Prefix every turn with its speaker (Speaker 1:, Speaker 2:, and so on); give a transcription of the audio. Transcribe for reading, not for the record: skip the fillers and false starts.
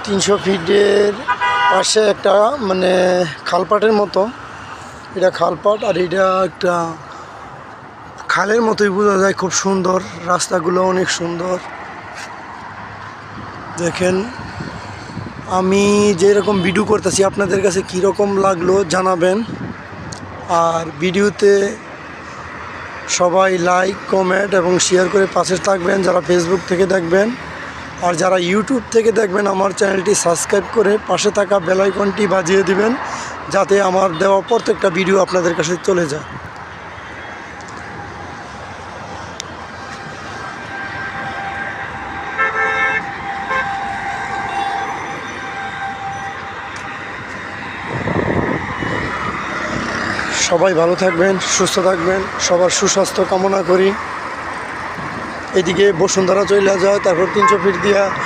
Speaker 1: 300 ফিটের পাশে একটা মানে খালপাটের মতো, এটা খালপাট আর এটা একটা খালের মতোই বোঝা যায়। খুব সুন্দর, রাস্তাগুলো অনেক সুন্দর। দেখেন আমি যেরকম ভিডিও করতেছি আপনাদের কাছে কীরকম লাগলো জানাবেন। আর ভিডিওতে সবাই লাইক, কমেন্ট এবং শেয়ার করে পাশে থাকবেন যারা ফেসবুক থেকে দেখবেন। আর যারা ইউটিউব থেকে দেখবেন আমার চ্যানেলটি সাবস্ক্রাইব করে পাশে থাকা বেল আইকনটি বাজিয়ে দিবেন, যাতে আমার দেওয়া প্রত্যেকটা ভিডিও আপনাদের কাছে চলে যায়। সবাই ভালো থাকবেন, সুস্থ থাকবেন, সবার সুস্বাস্থ্য কামনা করি। এদিকে বসুন্ধরা চলে যায়, তারপর 300 ফিট দিয়া